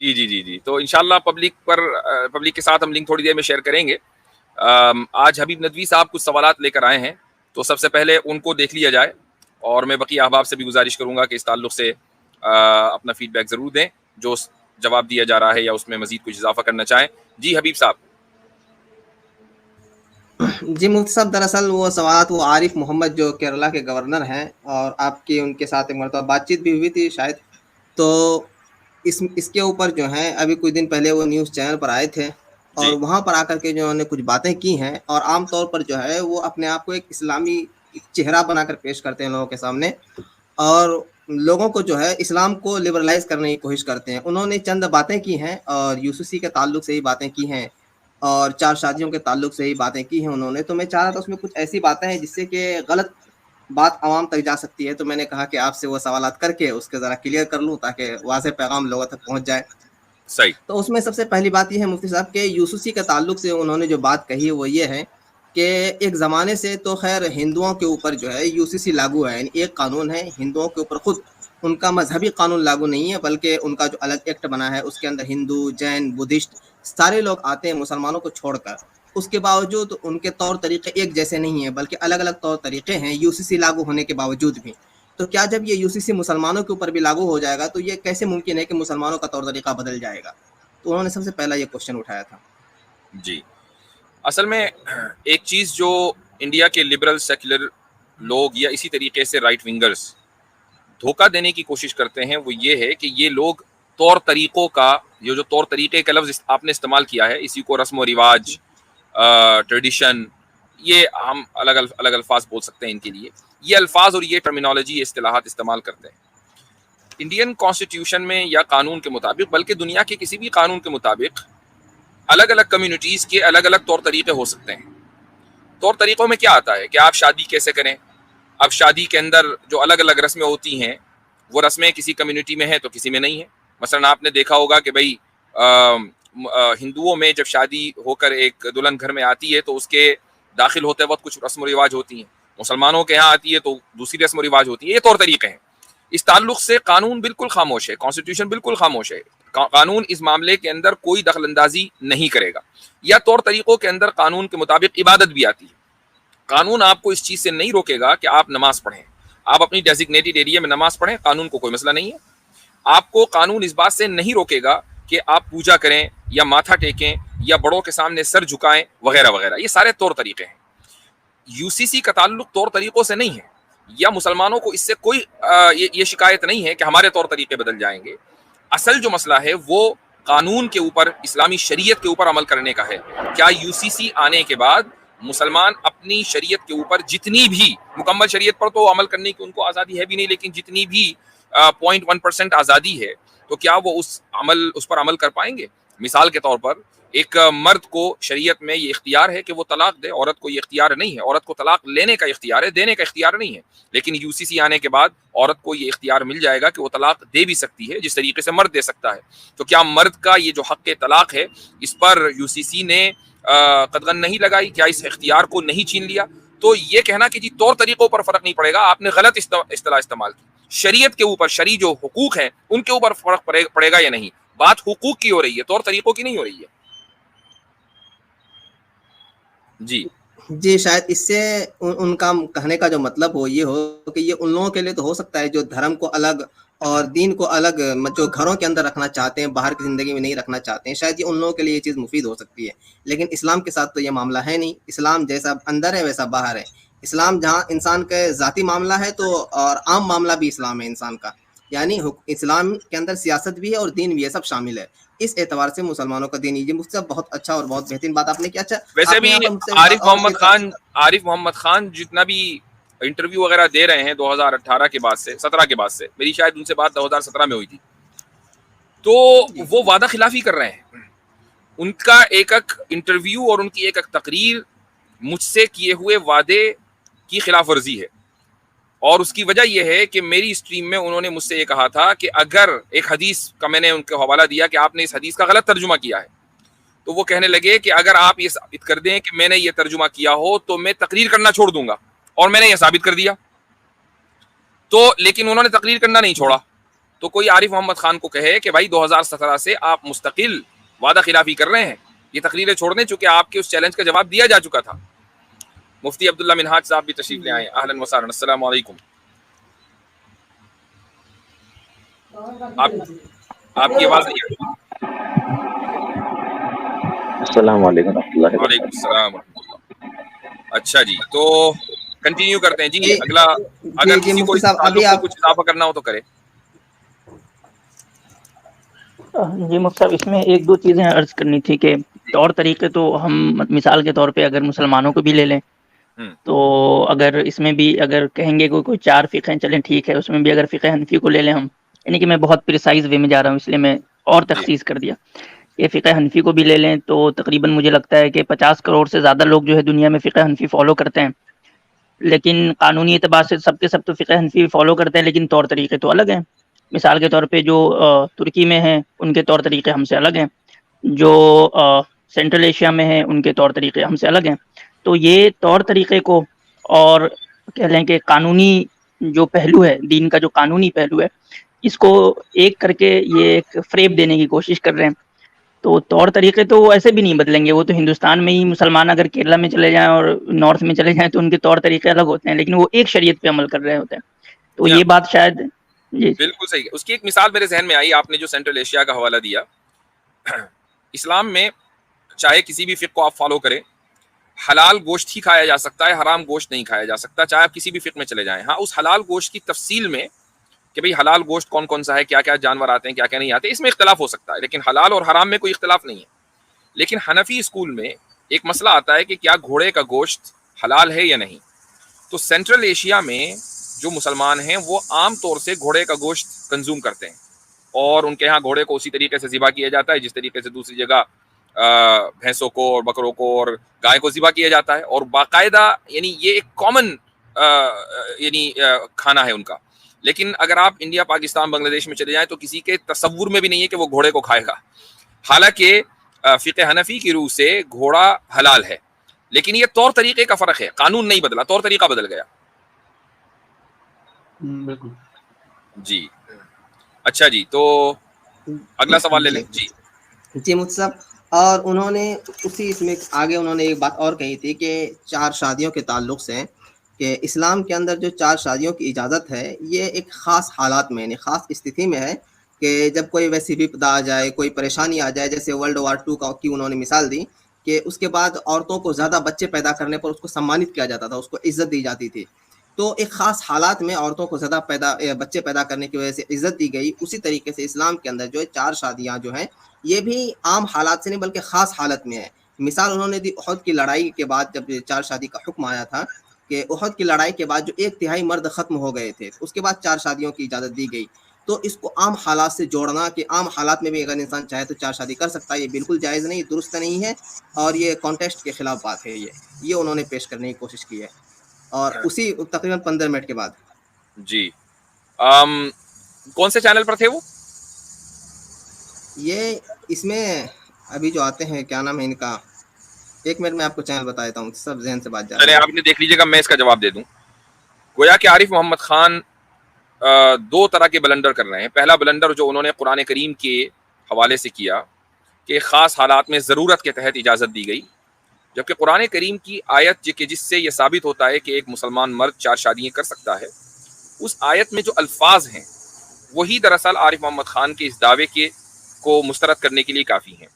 جی جی جی جی، تو انشاءاللہ پبلک کے ساتھ ہم لنک تھوڑی دیر میں شیئر کریں گے. آج حبیب ندوی صاحب کچھ سوالات لے کر آئے ہیں، تو سب سے پہلے ان کو دیکھ لیا جائے، اور میں بقیہ احباب سے بھی گزارش کروں گا کہ اس تعلق سے اپنا فیڈ بیک ضرور دیں جو جواب دیا جا رہا ہے یا اس میں مزید کچھ اضافہ کرنا چاہیں. جی حبیب صاحب. جی مفتی صاحب، دراصل وہ سوالات وہ عارف محمد جو کیرلا کے گورنر ہیں، اور آپ کی ان کے ساتھ ایک مرتبہ بات چیت بھی ہوئی تھی شاید، تو اس کے اوپر جو ہے ابھی کچھ دن پہلے وہ نیوز چینل پر آئے تھے، اور جی وہاں پر آ کر کے جو انہوں نے کچھ باتیں کی ہیں، اور عام طور پر جو ہے وہ اپنے آپ کو ایک اسلامی چہرہ بنا کر پیش کرتے ہیں لوگوں کے سامنے، اور لوگوں کو جو ہے اسلام کو لبرلائز کرنے کی کوشش کرتے ہیں. انہوں نے چند باتیں کی ہیں، اور یوسوسی کے تعلق سے ہی باتیں کی ہیں، اور 4 شادیوں کے تعلق سے ہی باتیں کی ہیں انہوں نے. تو میں چاہ رہا تھا اس میں کچھ ایسی باتیں ہیں جس سے کہ غلط بات عوام تک جا سکتی ہے، تو میں نے کہا کہ آپ سے وہ سوالات کر کے اس کے ذرا کلیئر کر لوں تاکہ واضح پیغام لوگوں تک پہنچ جائے. صحیح. تو اس میں سب سے پہلی بات یہ ہے مفتی صاحب کہ یوسوسی کے تعلق سے انہوں نے جو بات کہی وہ یہ ہے کہ ایک زمانے سے تو خیر ہندوؤں کے اوپر جو ہے یوسیسی لاگو ہے، یعنی ایک قانون ہے ہندوؤں کے اوپر، خود ان کا مذہبی قانون لاگو نہیں ہے، بلکہ ان کا جو الگ ایکٹ بنا ہے اس کے اندر ہندو، جین، بدھسٹ سارے لوگ آتے ہیں مسلمانوں کو چھوڑ کر. اس کے باوجود ان کے طور طریقے ایک جیسے نہیں ہیں، بلکہ الگ الگ طور طریقے ہیں یوسیسی لاگو ہونے کے باوجود بھی. تو کیا جب یہ یوسیسی مسلمانوں کے اوپر بھی لاگو ہو جائے گا تو یہ کیسے ممکن ہے کہ مسلمانوں کا طور طریقہ بدل جائے گا؟ تو انہوں نے سب سے پہلا یہ کوشچن اٹھایا تھا. جی، اصل میں ایک چیز جو انڈیا کے لبرل سیکولر لوگ یا اسی طریقے سے رائٹ ونگرز دھوکہ دینے کی کوشش کرتے ہیں وہ یہ ہے کہ یہ لوگ طور طریقوں کا، یہ جو طور طریقے کا لفظ آپ نے استعمال کیا ہے، اسی کو رسم و رواج، ٹریڈیشن، یہ ہم الگ الگ الفاظ بول سکتے ہیں ان کے لیے. یہ الفاظ اور یہ ٹرمینالوجی، یہ اصطلاحات استعمال کرتے ہیں. انڈین کانسٹیٹیوشن میں یا قانون کے مطابق، بلکہ دنیا کے کسی بھی قانون کے مطابق، الگ الگ کمیونٹیز کے الگ الگ طور طریقے ہو سکتے ہیں. طور طریقوں میں کیا آتا ہے کہ آپ شادی کیسے کریں. اب شادی کے اندر جو الگ الگ رسمیں ہوتی ہیں، وہ رسمیں کسی کمیونٹی میں ہیں تو کسی میں نہیں ہیں. مثلا آپ نے دیکھا ہوگا کہ بھائی ہندوؤں میں جب شادی ہو کر ایک دلہن گھر میں آتی ہے تو اس کے داخل ہوتے وقت کچھ رسم و رواج ہوتی ہیں، مسلمانوں کے یہاں آتی ہے تو دوسری رسم و رواج ہوتی ہے. یہ طور طریقے ہیں. اس تعلق سے قانون بالکل خاموش ہے، کانسٹیٹیوشن بالکل خاموش ہے. قانون اس معاملے کے اندر کوئی دخل اندازی نہیں کرے گا. یا طور طریقوں کے اندر قانون کے مطابق عبادت بھی آتی ہے. قانون آپ کو اس چیز سے نہیں روکے گا کہ آپ نماز پڑھیں، آپ اپنی ڈیزگنیٹڈ ایریا میں نماز پڑھیں، قانون کو کوئی مسئلہ نہیں ہے. آپ کو قانون اس بات سے نہیں روکے گا کہ آپ پوجا کریں یا ماتھا ٹیکیں یا بڑوں کے سامنے سر جھکائیں وغیرہ وغیرہ. یہ سارے طور طریقے ہیں. یوسیسی کا تعلق طور طریقوں سے نہیں ہے، یا مسلمانوں کو اس سے کوئی یہ شکایت نہیں ہے کہ ہمارے طور طریقے بدل جائیں گے. اصل جو مسئلہ ہے وہ قانون کے اوپر، اسلامی شریعت کے اوپر عمل کرنے کا ہے. کیا یوسیسی آنے کے بعد مسلمان اپنی شریعت کے اوپر جتنی بھی، مکمل شریعت پر تو عمل کرنے کی ان کو آزادی ہے بھی نہیں، لیکن جتنی بھی 0.1% آزادی ہے، تو کیا وہ اس پر عمل کر پائیں گے؟ مثال کے طور پر ایک مرد کو شریعت میں یہ اختیار ہے کہ وہ طلاق دے، عورت کو یہ اختیار نہیں ہے. عورت کو طلاق لینے کا اختیار ہے، دینے کا اختیار نہیں ہے. لیکن یوسیسی آنے کے بعد عورت کو یہ اختیار مل جائے گا کہ وہ طلاق دے بھی سکتی ہے جس طریقے سے مرد دے سکتا ہے. تو کیا مرد کا یہ جو حق طلاق ہے اس پر یوسیسی نے قدغن نہیں لگائی؟ کیا اس اختیار کو نہیں چھین لیا؟ تو یہ کہنا کہ جی طور طریقوں پر فرق نہیں پڑے گا، آپ نے غلط اصطلاح استعمال کی. شریعت کے اوپر، شرعی جو حقوق ہیں ان کے اوپر فرق پڑے گا یا نہیں. بات حقوق کی ہو رہی ہے، طور طریقوں کی نہیں ہو رہی ہے. جی شاید اس سے ان کا کہنے کا جو مطلب ہو یہ ہو کہ یہ ان لوگوں کے لیے تو ہو سکتا ہے جو دھرم کو الگ اور دین کو الگ، جو گھروں کے اندر رکھنا چاہتے ہیں، باہر کی زندگی میں نہیں رکھنا چاہتے ہیں، شاید یہ ان لوگوں کے لیے یہ چیز مفید ہو سکتی ہے. لیکن اسلام کے ساتھ تو یہ معاملہ ہے نہیں. اسلام جیسا اندر ہے ویسا باہر ہے. اسلام جہاں انسان کا ذاتی معاملہ ہے تو اور عام معاملہ بھی اسلام ہے انسان کا، یعنی اسلام کے اندر سیاست بھی ہے اور دین بھی ہے، سب شامل ہے. اس اعتبار سے مسلمانوں کا دین یہ مفتی صاحب بہت اچھا اور بہت بہترین بات آپ نے کیا. اچھا ویسے آپ نے بھی یہاں پر مجھ سے ایک بات اور عارف محمد خان جتنا بھی انٹرویو وغیرہ دے رہے ہیں 2018 کے بعد سے، 17 کے بعد سے، میری شاید ان سے بات 2017 میں ہوئی تھی، تو وہ وعدہ خلافی کر رہے ہیں. ان کا ایک انٹرویو اور ان کی ایک تقریر مجھ سے کیے ہوئے وعدے کی خلاف ورزی ہے. اور اس کی وجہ یہ ہے کہ میری اسٹریم میں انہوں نے مجھ سے یہ کہا تھا کہ اگر ایک حدیث کا میں نے ان کو حوالہ دیا کہ آپ نے اس حدیث کا غلط ترجمہ کیا ہے، تو وہ کہنے لگے کہ اگر آپ یہ ثابت کر دیں کہ میں نے یہ ترجمہ کیا ہو تو میں تقریر کرنا چھوڑ دوں گا. اور میں نے یہ ثابت کر دیا. تو لیکن انہوں نے تقریر کرنا نہیں چھوڑا، تو کوئی عارف محمد خان کو کہے کہ بھائی 2017 سے آپ مستقل وعدہ خلافی کر رہے ہیں، یہ تقریریں چھوڑ دیں، چونکہ آپ کے اس چیلنج کا جواب دیا جا چکا تھا. مفتی عبداللہ منہاج صاحب بھی تشریف لے آئے. اہلا وسہلا، السلام علیکم. آپ کی آواز نہیں آ رہی. السلام علیکم ورحمۃ اللہ وعلیکم وبرکاتہ. السلام ورحمۃ اللہ. اچھا جی، تو کنٹینیو کرتے ہیں جی. اگلا اگر جی کسی کو مفتی اس صاحب ابھی تعلق میں آپ کچھ اضافہ کرنا ہو تو کرے. جی مفتی صاحب، اس میں ایک دو چیزیں عرض کرنی تھی کہ جی. طور طریقے تو ہم مثال کے طور پہ اگر مسلمانوں کو بھی لے لیں ہم، تو اگر اس میں بھی اگر کہیں گے کوئی چار فقہیں چلیں ٹھیک ہے، اس میں بھی اگر فقہ حنفی کو لے لیں ہم، یعنی کہ میں بہت پریسائز وے میں جا رہا ہوں اس لیے میں اور جی تخصیص کر دیا کہ فقہ حنفی کو بھی لے لیں تو تقریباً مجھے لگتا ہے کہ 50 کروڑ سے زیادہ لوگ جو ہے دنیا میں فقہ حنفی فالو کرتے ہیں، لیکن قانونی اعتبار سے سب کے سب تو فقہ حنفی فالو کرتے ہیں، لیکن طور طریقے تو الگ ہیں. مثال کے طور پہ جو ترکی میں ہیں ان کے طور طریقے ہم سے الگ ہیں، جو سینٹرل ایشیا میں ہیں ان کے طور طریقے ہم سے الگ ہیں. تو یہ طور طریقے کو اور کہہ لیں کہ قانونی جو پہلو ہے، دین کا جو قانونی پہلو ہے، اس کو ایک کر کے یہ ایک فریب دینے کی کوشش کر رہے ہیں. تو طور طریقے تو ایسے بھی نہیں بدلیں گے، وہ تو ہندوستان میں ہی مسلمان اگر کیرلا میں چلے جائیں اور نارتھ میں چلے جائیں تو ان کے طور طریقے الگ ہوتے ہیں، لیکن وہ ایک شریعت پہ عمل کر رہے ہوتے ہیں. تو جی ہاں، یہ بات شاید جی بالکل صحیح. اس کی ایک مثال میرے ذہن میں آئی، آپ نے جو سینٹرل ایشیا کا حوالہ دیا. اسلام میں چاہے کسی بھی فقہ کو آپ فالو کریں، حلال گوشت ہی کھایا جا سکتا ہے، حرام گوشت نہیں کھایا جا سکتا، چاہے آپ کسی بھی فقہ میں چلے جائیں. ہاں، اس حلال گوشت کی تفصیل میں کہ بھئی حلال گوشت کون کون سا ہے، کیا کیا جانور آتے ہیں، کیا کیا نہیں آتے، اس میں اختلاف ہو سکتا ہے، لیکن حلال اور حرام میں کوئی اختلاف نہیں ہے. لیکن حنفی اسکول میں ایک مسئلہ آتا ہے کہ کیا گھوڑے کا گوشت حلال ہے یا نہیں. تو سینٹرل ایشیا میں جو مسلمان ہیں وہ عام طور سے گھوڑے کا گوشت کنزوم کرتے ہیں، اور ان کے ہاں گھوڑے کو اسی طریقے سے ذبح کیا جاتا ہے جس طریقے سے دوسری جگہ بھینسوں کو اور بکروں کو اور گائے کو ذبح کیا جاتا ہے، اور باقاعدہ یعنی یہ ایک کامن یعنی کھانا ہے ان کا. لیکن اگر آپ انڈیا، پاکستان، بنگلہ دیش میں چلے جائیں تو کسی کے تصور میں بھی نہیں ہے کہ وہ گھوڑے کو کھائے گا. حالانکہ فقہ حنفی کی روح سے گھوڑا حلال ہے، لیکن یہ طور طریقے کا فرق ہے، قانون نہیں بدلا، طور طریقہ بدل گیا. بالکل جی. اچھا جی، تو اگلا سوال لے لیں. جی جی مفتی صاحب، اور انہوں نے اسی اس میں آگے انہوں نے ایک بات اور کہی تھی کہ 4 شادیوں کے تعلق سے کہ اسلام کے اندر جو 4 شادیوں کی اجازت ہے یہ ایک خاص حالات میں، یعنی خاص استھتی میں ہے کہ جب کوئی ویسی وپدا آ جائے، کوئی پریشانی آ جائے، جیسے ورلڈ وار 2 کی انہوں نے مثال دی کہ اس کے بعد عورتوں کو زیادہ بچے پیدا کرنے پر اس کو سمانت کیا جاتا تھا، اس کو عزت دی جاتی تھی. تو ایک خاص حالات میں عورتوں کو زیادہ بچے پیدا کرنے کی وجہ سے عزت دی گئی. اسی طریقے سے اسلام کے اندر جو ہے 4 شادیاں جو ہیں یہ بھی عام حالات سے نہیں بلکہ خاص حالت میں ہے. مثال انہوں نے دی احد کی لڑائی کے بعد، جب 4 شادی کا حکم آیا تھا کہ احد کی لڑائی کے بعد جو 1/3 مرد ختم ہو گئے تھے، اس کے بعد 4 شادیوں کی اجازت دی گئی. تو اس کو عام حالات سے جوڑنا کہ عام حالات میں بھی اگر انسان چاہے تو 4 شادی کر سکتا ہے، یہ بالکل جائز نہیں، درست نہیں ہے، اور یہ کانٹیسٹ کے خلاف بات ہے. یہ انہوں نے پیش کرنے کی کوشش کی ہے. اور اسی تقریباً 15 منٹ کے بعد جی. کون سے چینل پر تھے وہ؟ یہ اس میں ابھی جو آتے ہیں، کیا نام ہے ان کا، ایک منٹ میں آپ کو چینل بتا دیتا ہوں، سب ذہن سے بات جا رہی چلے ہے. آپ نے دیکھ لیجیے گا، میں اس کا جواب دے دوں. گویا کہ عارف محمد خان 2 طرح کے بلنڈر کر رہے ہیں. پہلا بلنڈر جو انہوں نے قرآن کریم کے حوالے سے کیا کہ خاص حالات میں ضرورت کے تحت اجازت دی گئی، جبکہ قرآن کریم کی آیت جس سے یہ ثابت ہوتا ہے کہ ایک مسلمان مرد 4 شادیاں کر سکتا ہے، اس آیت میں جو الفاظ ہیں وہی دراصل عارف محمد خان کے اس دعوے کو مسترد کرنے کے لیے کافی ہیں.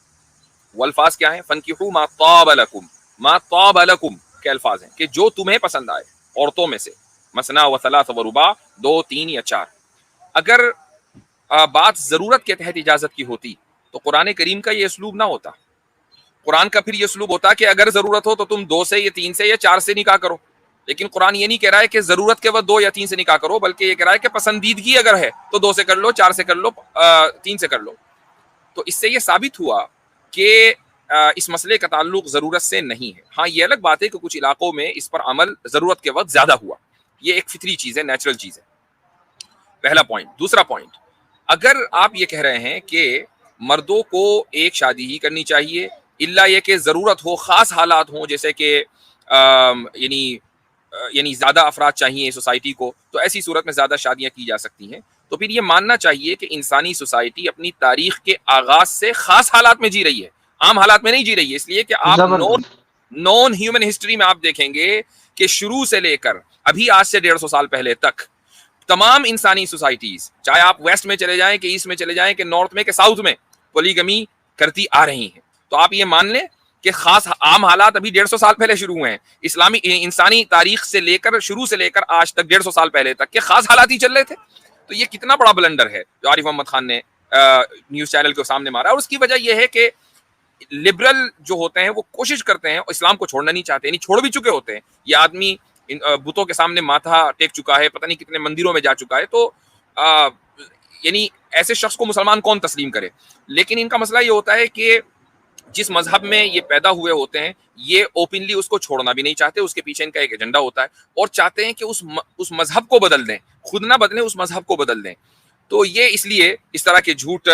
وہ الفاظ کیا ہیں؟ فَانْكِحُوا مَا طَابَ لَكُمْ، مَا طَابَ لَكُمْ کے الفاظ ہیں کہ جو تمہیں پسند آئے عورتوں میں سے، مثنیٰ و ثلاث و رباع، 2، 3 یا 4. اگر بات ضرورت کے تحت اجازت کی ہوتی تو قرآن کریم کا یہ اسلوب نہ ہوتا. قرآن کا پھر یہ اسلوب ہوتا کہ اگر ضرورت ہو تو تم 2 سے یا 3 سے یا 4 سے نکاح کرو. لیکن قرآن یہ نہیں کہہ رہا ہے کہ ضرورت کے وقت 2 یا 3 سے نکاح کرو، بلکہ یہ کہہ رہا ہے کہ پسندیدگی اگر ہے تو 2 سے کر لو، 4 سے کر لو، 3 سے کر لو. تو اس سے یہ ثابت ہوا کہ اس مسئلے کا تعلق ضرورت سے نہیں ہے. ہاں، یہ الگ بات ہے کہ کچھ علاقوں میں اس پر عمل ضرورت کے وقت زیادہ ہوا، یہ ایک فطری چیز ہے، نیچرل چیز ہے. پہلا پوائنٹ. دوسرا پوائنٹ، اگر آپ یہ کہہ رہے ہیں کہ مردوں کو ایک شادی ہی کرنی چاہیے الا یہ کہ ضرورت ہو، خاص حالات ہوں، جیسے کہ یعنی زیادہ افراد چاہیے سوسائٹی کو، تو ایسی صورت میں زیادہ شادیاں کی جا سکتی ہیں. تو پھر یہ ماننا چاہیے کہ انسانی سوسائٹی اپنی تاریخ کے آغاز سے خاص حالات میں جی رہی ہے، عام حالات میں نہیں جی رہی ہے. اس لیے کہ آپ نون ہیومن ہسٹری میں آپ دیکھیں گے کہ شروع سے لے کر ابھی آج سے 150 سال پہلے تک تمام انسانی سوسائٹیز، چاہے آپ ویسٹ میں چلے جائیں کہ ایسٹ میں چلے جائیں کہ نارتھ میں کہ ساؤتھ میں، پولیگمی کرتی آ رہی ہیں. تو آپ یہ مان لیں کہ خاص عام حالات ابھی 150 سال پہلے شروع ہوئے ہیں. اسلامی انسانی تاریخ سے لے کر شروع سے لے کر آج تک 150 سال پہلے تک کے خاص حالات ہی چل رہے تھے. تو یہ کتنا بڑا بلنڈر ہے جو عارف محمد خان نے نیوز چینل کے سامنے مارا. اور اس کی وجہ یہ ہے کہ لبرل جو ہوتے ہیں وہ کوشش کرتے ہیں، اسلام کو چھوڑنا نہیں چاہتے، یعنی چھوڑ بھی چکے ہوتے ہیں. یہ آدمی بتوں کے سامنے ماتھا ٹیک چکا ہے، پتہ نہیں کتنے مندروں میں جا چکا ہے. تو یعنی ایسے شخص کو مسلمان کون تسلیم کرے. لیکن ان کا مسئلہ یہ ہوتا ہے کہ جس مذہب میں یہ پیدا ہوئے ہوتے ہیں یہ اوپنلی اس کو چھوڑنا بھی نہیں چاہتے. اس کے پیچھے ان کا ایک ایجنڈا ہوتا ہے اور چاہتے ہیں کہ اس مذہب کو بدل دیں، خود نہ بدلیں، اس مذہب کو بدل دیں. تو یہ اس لیے اس طرح کے جھوٹ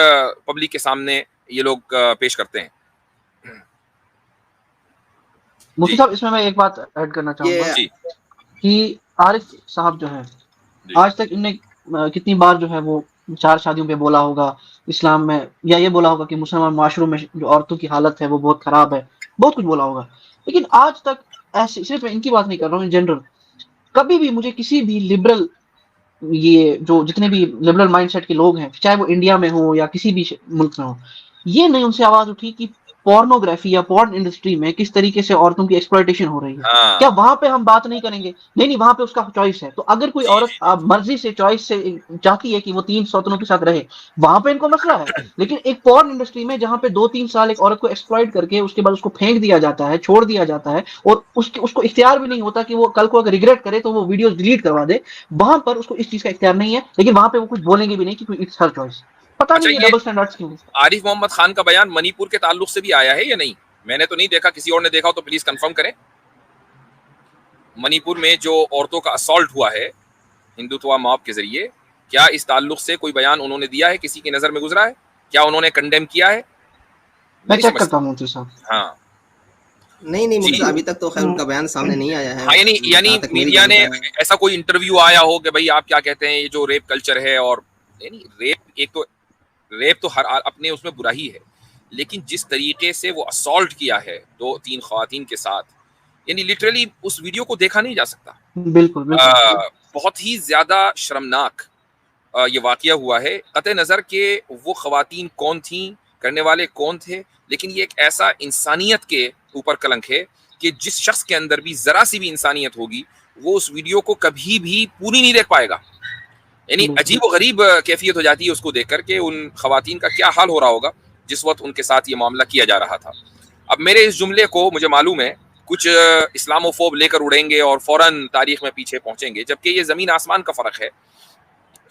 پبلک کے سامنے یہ لوگ پیش کرتے ہیں. مفتی صاحب اس میں ایک بات ایڈ کرنا چاہوں گا کہ عارف صاحب جو ہے آج تک ان نے کتنی بار جو ہے وہ 4 شادیوں پہ بولا ہوگا اسلام میں، یا یہ بولا ہوگا کہ مسلمان معاشروں میں جو عورتوں کی حالت ہے وہ بہت خراب ہے، بہت کچھ بولا ہوگا. لیکن آج تک ایسے، صرف میں ان کی بات نہیں کر رہا ہوں، ان جنرل کبھی بھی مجھے کسی بھی لبرل، یہ جو جتنے بھی لبرل مائنڈ سیٹ کے لوگ ہیں چاہے وہ انڈیا میں ہوں یا کسی بھی ملک میں ہوں، یہ نہیں ان سے آواز اٹھی کہ پورنوگرافی یا پورن انڈسٹری میں کس طریقے سے عورتوں کی ایکسپلائٹیشن ہو رہی ہے. کیا وہاں پہ ہم بات نہیں کریں گے؟ نہیں، وہاں پہ اس کا چوائس ہے. تو اگر کوئی عورت مرضی سے چوائس سے چاہتی ہے کہ وہ 3 سوتنوں کے ساتھ رہے، وہاں پہ ان کو مسئلہ ہے. لیکن ایک پورن انڈسٹری میں جہاں پہ 2-3 سال ایک عورت کو ایکسپلائٹ کر کے اس کے بعد اس کو پھینک دیا جاتا ہے، چھوڑ دیا جاتا ہے، اور اس کو اختیار بھی نہیں ہوتا کہ وہ کل کو اگر ریگریٹ کرے تو وہ ویڈیوز ڈیلیٹ کروا دے، وہاں پر اس کو اس چیز کا اختیار نہیں ہے. لیکن وہاں پہ وہ کچھ بولیں گے بھی نہیں کہ اٹس ہر چوائس. پتہ نہیں یہ ڈبل سٹینڈرڈز کیوں. عارف محمد خان کا بیان منی پور کے تعلق سے بھی آیا ہے یا نہیں؟ میں نے تو نہیں دیکھا، کسی اور نے دیکھا ہو تو پلیز کنفرم کریں. منی پور میں جو عورتوں کا اسالٹ ہوا ہے ہندوتوا موب کے ذریعے، کیا اس تعلق سے کوئی بیان انہوں نے دیا ہے؟ کسی کی نظر میں گزرا ہے؟ کیا انہوں نے کنڈیم کیا ہے؟ میں چیک کرتا ہوں مفتی صاحب. ہاں نہیں مفتی ابھی تک تو خیر ان کا بیان سامنے نہیں آیا ہے. ہاں یعنی میڈیا نے ایسا کوئی انٹرویو آیا ہو کہ بھائی آپ کیا کہتے ہیں یہ جو ریپ کلچر ہے، اور یعنی ریپ تو ہر اپنے اس میں برا ہی ہے، لیکن جس طریقے سے وہ اسالٹ کیا ہے 2-3 خواتین کے ساتھ، یعنی لٹرلی اس ویڈیو کو دیکھا نہیں جا سکتا. بالکل بہت ہی زیادہ شرمناک یہ واقعہ ہوا ہے. قطع نظر کہ وہ خواتین کون تھیں، کرنے والے کون تھے، لیکن یہ ایک ایسا انسانیت کے اوپر کلنک ہے کہ جس شخص کے اندر بھی ذرا سی بھی انسانیت ہوگی وہ اس ویڈیو کو کبھی بھی پوری نہیں دیکھ پائے گا. یعنی عجیب و غریب کیفیت ہو جاتی ہے اس کو دیکھ کر کہ ان خواتین کا کیا حال ہو رہا ہوگا جس وقت ان کے ساتھ یہ معاملہ کیا جا رہا تھا. اب میرے اس جملے کو مجھے معلوم ہے کچھ اسلاموفوب لے کر اڑیں گے اور فوراً تاریخ میں پیچھے پہنچیں گے، جبکہ یہ زمین آسمان کا فرق ہے.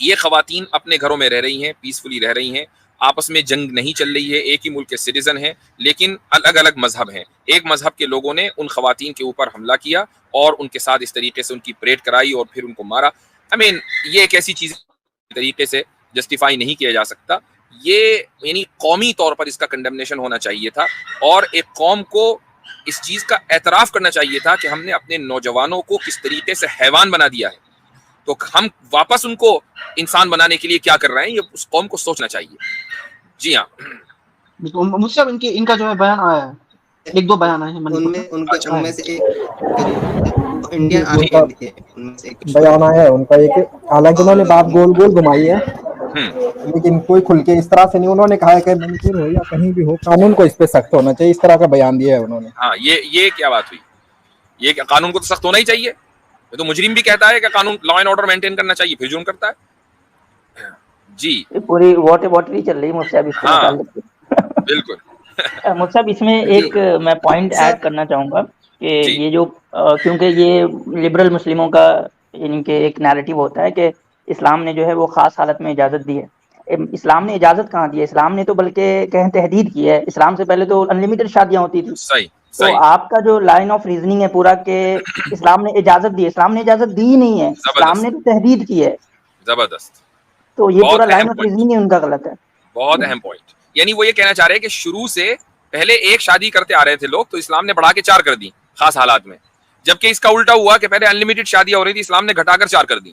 یہ خواتین اپنے گھروں میں رہ رہی ہیں، پیسفلی رہ رہی ہیں، آپس میں جنگ نہیں چل رہی ہے، ایک ہی ملک کے سٹیزن ہیں، لیکن الگ الگ مذہب ہیں. ایک مذہب کے لوگوں نے ان خواتین کے اوپر حملہ کیا اور ان کے ساتھ اس طریقے سے ان کی پریڈ کرائی اور پھر ان کو مارا. یہ ایک ایسی چیز طریقے سے جسٹیفائی نہیں کیا جا سکتا. یہ یعنی قومی طور پر اس کا کنڈمنیشن ہونا چاہیے تھا، اور ایک قوم کو اس چیز کا اعتراف کرنا چاہیے تھا کہ ہم نے اپنے نوجوانوں کو کس طریقے سے حیوان بنا دیا ہے، تو ہم واپس ان کو انسان بنانے کے لیے کیا کر رہے ہیں، یہ اس قوم کو سوچنا چاہیے. جی ہاں مجھ سے ان کا جو ہے بیان آیا ہے، 1-2 بیان آئے ہیں ان میں سے ایک انڈین آرمی کے بھی تھے، ان میں سے ایک بیان آیا ہے ان کا ایک، حالانکہ انہوں نے بات گول گول گھمائی ہے لیکن کوئی کھل کے اس طرح سے نہیں. انہوں نے کہا ہے کہ منی پور ہو یا کہیں بھی ہو قانون کو اس پہ سخت ہونا چاہیے، اس طرح کا بیان دیا ہے انہوں نے. ہاں یہ کیا بات ہوئی؟ یہ کہ قانون کو تو سخت ہونا ہی چاہیے. یہ تو مجرم بھی کہتا ہے کہ قانون لا اینڈ آرڈر مینٹین کرنا چاہیے، پھر جرم کرتا ہے. جی پوری واٹری چل رہی مفتی صاحب اس کے متعلق. بالکل مفتی صاحب اس میں ایک میں پوائنٹ ایڈ کرنا چاہوں گا کہ یہ جو کیونکہ یہ لبرل مسلموں کا یعنی کہ ایک نیریٹو ہوتا ہے کہ اسلام نے جو ہے وہ خاص حالت میں اجازت دی ہے. اسلام نے اجازت کہاں دی ہے؟ اسلام نے تو بلکہ کہیں تحدید کی ہے. اسلام سے پہلے تو انلمیٹڈ شادیاں ہوتی تھی. صحیح. تو آپ کا جو لائن آف ریزننگ ہے پورا کہ اسلام نے اجازت دی ہے، اسلام نے اجازت دی ہی نہیں ہے، اسلام نے تو تحدید کی ہے. زبردست. تو یہ پورا لائن آف ریزننگ ان کا غلط ہے. بہت اہم پوائنٹ. یعنی وہ یہ کہنا چاہ رہے ہیں کہ شروع سے پہلے ایک شادی کرتے آ رہے تھے لوگ، تو اسلام نے بڑھا کے 4 کر دی خاص حالات میں، جبکہ اس کا الٹا ہوا کہ پہلے انلمیٹڈ شادیاں ہو رہی تھی، اسلام نے گھٹا کر 4 کر دی.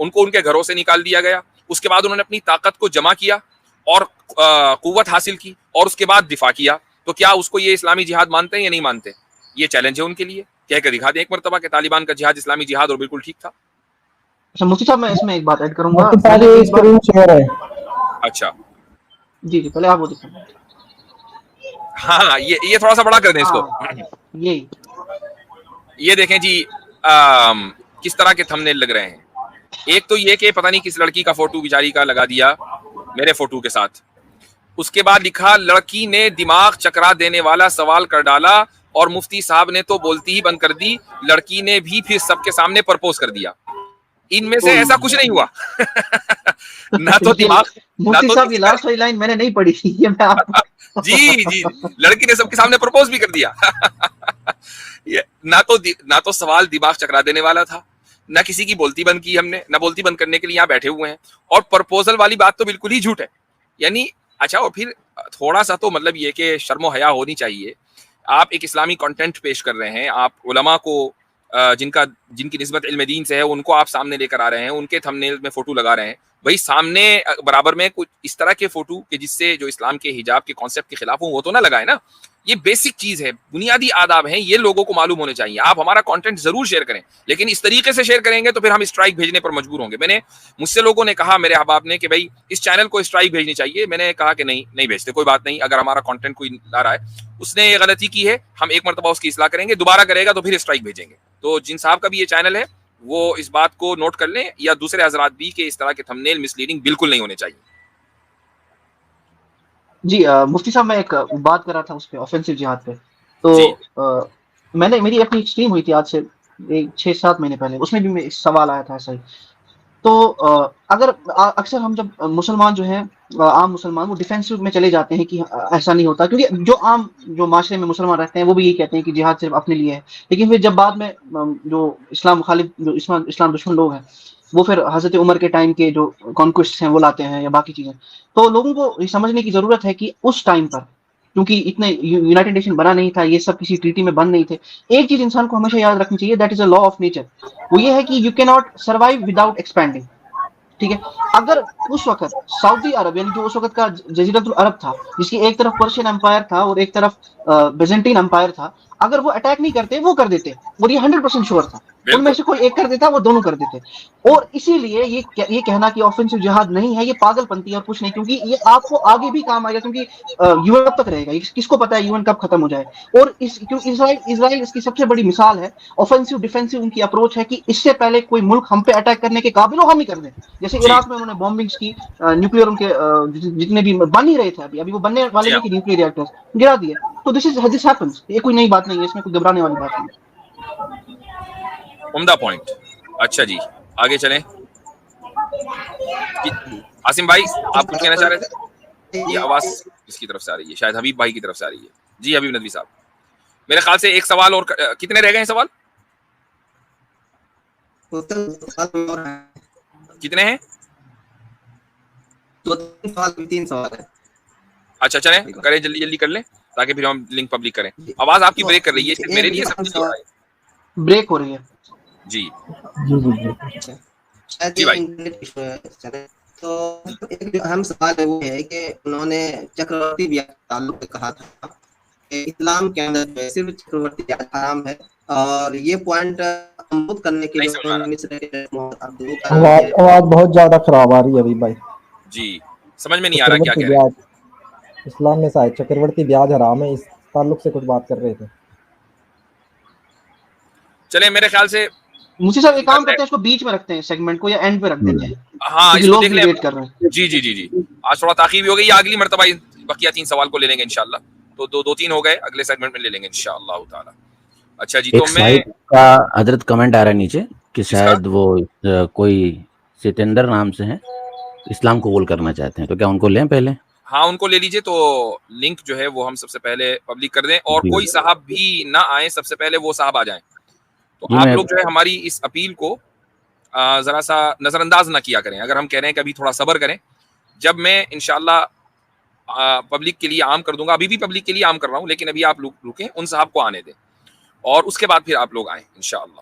ان کو ان کے گھروں سے نکال دیا گیا, اس کے بعد انہوں نے اپنی طاقت کو جمع کیا اور قوت حاصل کی اور اس کے بعد دفاع کیا. تو کیا اس کو یہ اسلامی جہاد مانتے ہیں یا نہیں مانتے؟ یہ چیلنج ہے ان کے لیے, کہہ کر دکھا دیں ایک مرتبہ کہ طالبان کا جہاد اسلامی جہاد اور بالکل ٹھیک تھا. اچھا مفتی صاحب میں اس میں ایک بات ایڈ کروں گا. مفتی صاحب یہ اسکرین شیئر ہے. اچھا جی پہلے آپ وہ دکھائیں. ہاں یہ تھوڑا سا بڑا کر دیں اس کو. یہی یہ دیکھیں جی کس طرح کے تھمبنیل لگ رہے ہیں. ایک تو یہ کہ پتہ نہیں کس لڑکی کا فوٹو بیچاری کا لگا دیا میرے فوٹو کے ساتھ, اس کے بعد لکھا لڑکی نے دماغ چکرا دینے والا سوال کر ڈالا اور مفتی صاحب نے تو بولتی ہی بند کر دی, لڑکی نے بھی پھر سب کے سامنے پرپوز کر دیا. ان میں سے ایسا کچھ نہیں ہوا. نہ تو دماغ, مفتی صاحب یہ لاسٹ والی لائن میں نے نہیں پڑھی تھی, یہ میں آپ جی لڑکی نے سب کے سامنے پرپوز بھی کر دیا. نہ تو سوال دماغ چکرا دینے والا تھا, نہ کسی کی بولتی بند کی ہم نے, نہ بولتی بند کرنے کے لیے یہاں بیٹھے ہوئے ہیں, اور پرپوزل والی بات تو بالکل ہی جھوٹ ہے. یعنی اچھا, اور پھر تھوڑا سا تو مطلب یہ کہ شرم و حیا ہونی چاہیے. آپ ایک اسلامی کنٹینٹ پیش کر رہے ہیں, آپ علماء کو جن کی نسبت علم دین سے ہے ان کو آپ سامنے لے کر آ رہے ہیں, ان کے تھمبنیل میں فوٹو لگا رہے ہیں. بھائی سامنے برابر میں کچھ اس طرح کے فوٹو کہ جس سے جو اسلام کے حجاب کے کانسیپٹ کے خلاف ہوں وہ تو نہ لگائے نا. یہ بیسک چیز ہے, بنیادی آداب ہیں, یہ لوگوں کو معلوم ہونے چاہیے. آپ ہمارا کنٹینٹ ضرور شیئر کریں, لیکن اس طریقے سے شیئر کریں گے تو پھر ہم اسٹرائک بھیجنے پر مجبور ہوں گے. مجھ سے لوگوں نے کہا, میرے احباب نے, کہ بھائی اس چینل کو اسٹرائک بھیجنی چاہیے. میں نے کہا کہ نہیں بھیجتے, کوئی بات نہیں. اگر ہمارا کنٹینٹ کوئی لا رہا ہے, اس نے یہ غلطی کی ہے, ہم ایک مرتبہ اس کی اصلاح کریں گے, دوبارہ کرے گا تو پھر اسٹرائک بھیجیں گے. تو جن صاحب کا بھی یہ چینل ہے وہ اس بات کو نوٹ کر لیں, یا دوسرے حضرات بھی, کہ اس طرح کے تھمبنیل مسلیڈنگ بالکل نہیں ہونے چاہیے. جی مفتی صاحب میں ایک بات کر رہا تھا اس پہ آفینسو جہاد پہ. تو میں نے میری اپنی اسٹریم ہوئی تھی آج سے 6-7 مہینے پہلے, اس میں بھی سوال آیا تھا ایسا ہی. تو اگر اکثر ہم جب مسلمان جو ہیں عام مسلمان وہ ڈیفینسو میں چلے جاتے ہیں کہ ایسا نہیں ہوتا, کیونکہ جو معاشرے میں مسلمان رہتے ہیں وہ بھی یہی کہتے ہیں کہ جہاد صرف اپنے لیے ہے. لیکن پھر جب بعد میں جو اسلام مخالف, جو اسلام دشمن لوگ ہیں, وہ پھر حضرت عمر کے ٹائم کے جو کانکویسٹ ہیں وہ لاتے ہیں یا باقی چیزیں. تو لوگوں کو یہ سمجھنے کی ضرورت ہے کہ اس ٹائم پر, کیونکہ اتنے یونائٹڈ نیشن بنا نہیں تھا, یہ سب کسی ٹریٹی میں بند نہیں تھے, ایک چیز انسان کو ہمیشہ یاد رکھنی چاہیے, that is a law of nature. وہ یہ ہے کہ یو کی ناٹ سروائیو وداؤٹ ایکسپینڈنگ. ٹھیک ہے, اگر اس وقت سعودی عرب یعنی جو اس وقت کا جزیرۃ العرب تھا, جس کی ایک طرف پرشین امپائر تھا اور ایک طرف بیزنٹین امپائر تھا, اگر وہ اٹیک نہیں کرتے وہ کر دیتے, اور یہ 100% شور تھا, ان میں سے کوئی ایک کر دیتا وہ دونوں کر دیتے. اور اسی لیے یہ کہنا کہ آفینسو جہاد نہیں ہے, یہ پاگل پنتی ہے اور کچھ نہیں, کیونکہ یہ آپ کو آگے بھی کام آئے گا, کیونکہ یون کب تک رہے گا, کس کو پتا ہے یون کب ختم ہو جائے. اور اسرائیل اس کی سب سے بڑی مثال ہے. آفینسو ڈیفینسو ان کی اپروچ ہے کہ اس سے پہلے کوئی ملک ہم پہ اٹیک کرنے کے قابل ہو ہم ہی کر دیں. جیسے عراق میں انہوں نے بامبنگز کی, نیوکلیئر ان کے جتنے بھی بن ہی رہے تھے, ابھی وہ بننے والے نہیں کہ نیوکلیئر ریئیکٹرز گرا دیے. تو دس ہیپنس, یہ کوئی نئی بات نہیں ہے, اس میں کوئی گھبرانے والی بات نہیں ہے. عمدہ پوائنٹ. اچھا جی آگے چلیں. عاصم بھائی آپ کچھ کہنا چاہ رہے تھے؟ یہ آواز کس کی طرف سے آ رہی ہے؟ شاید حبیب بھائی کی طرف سے آ رہی ہے. جی حبیب ندوی صاحب, میرے خیال سے ایک سوال اور, کتنے رہ گئے ہیں سوال؟ کتنے ہیں؟ 3 سوال ہے. اچھا چلیں کریں, جلدی جلدی کر لیں تاکہ پھر ہم لنک پبلک کریں. آواز آپ کی بریک کر رہی ہے, میرے لیے سب کچھ ہو رہا ہے, بریک ہو رہی ہے. جی جی بھائی. تو ایک جو اہم سوال ہے وہ ہے کہ انہوں نے چکرورتی بیاج تعلق سے کہا تھا کہ اسلام کے اندر جو ہے صرف چکرورتی بیاج حرام ہے, اور یہ پوائنٹ مضبوط کرنے کے لیے آواز بہت زیادہ خراب آ رہی ہے ابھی بھائی. جی سمجھ میں نہیں آ رہا کیا کہہ رہے ہیں. اسلام میں شاید چکرورتی بیاج حرام ہے, اس تعلق سے کچھ بات کر رہے تھے. چلے میرے خیال سے مجھے صاحب ایک کام کرتے ہیں, اس کو بیچ میں رکھتے ہیں سیگمنٹ کو, یا اینڈ پہ رکھ دیتے ہیں. ہاں اس کو دیکھ لیں. ویٹ کر رہے ہیں. جی آج تھوڑا تاخیر بھی ہو گئی, اگلی مرتبہ بقیہ 3 سوال کو لے لیں گے انشاءاللہ. تو 2-3 ہو گئے, اگلے سیگمنٹ میں لے لیں گے انشاءاللہ تعالی. اچھا جی, تو میں کا حضرت کمنٹ آ رہا ہے نیچے کہ شاید وہ کوئی ستندر نام سے ہیں, اسلام قبول کرنا چاہتے ہیں, تو کیا ان کو لیں پہلے؟ ہاں ان کو لے لیجئے. تو لنک جو ہے وہ ہم سب سے پہلے پبلک کر دیں, اور کوئی صاحب بھی نہ آئیں, سب سے پہلے وہ صاحب آ جائیں. تو آپ لوگ جو ہے ہماری اس اپیل کو ذرا سا نظر انداز نہ کیا کریں. اگر ہم کہہ رہے ہیں کہ ابھی تھوڑا صبر کریں, جب میں انشاءاللہ پبلک کے لیے عام کر دوں گا, ابھی بھی پبلک کے لیے عام کر رہا ہوں, لیکن ابھی آپ لوگ رکیں, ان صاحب کو آنے دیں, اور اس کے بعد پھر آپ لوگ آئیں انشاءاللہ.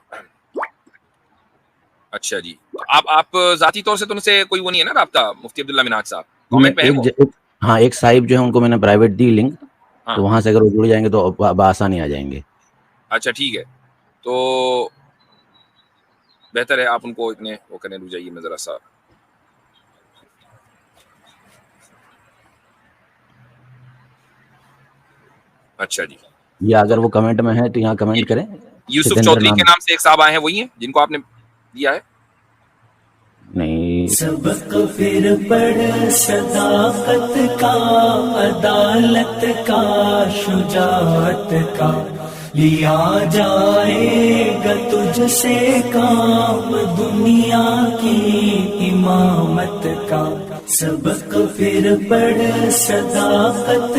اچھا جی، تو آپ ذاتی طور سے تو ان سے کوئی وہ نہیں ہے نا رابطہ، مفتی عبداللہ منہاج صاحب کامنٹ پہ ہیں وہ؟ ہاں ایک صاحب جو ہے ان کو میں نے پرائیویٹ دی لنک، تو وہاں سے اگر وہ جڑ جائیں گے تو بآسانی آ جائیں گے. اچھا ٹھیک ہے، تو بہتر ہے آپ ان کو اتنے وہ کرنے رک جائیے میں ذرا سا. اچھا جی، یا اگر وہ کمنٹ میں ہے تو یہاں کمنٹ کریں. یوسف چودھری کے نام سے ایک صاحب آئے ہیں، وہی ہیں جن کو آپ نے دیا ہے؟ نہیں. سبق پھر پڑھ صداقت کا، عدالت کا، شجاعت کا، لیا جائے گا تجھ سے کام دنیا کی امامت کا. سبق پھر پڑھ صداقت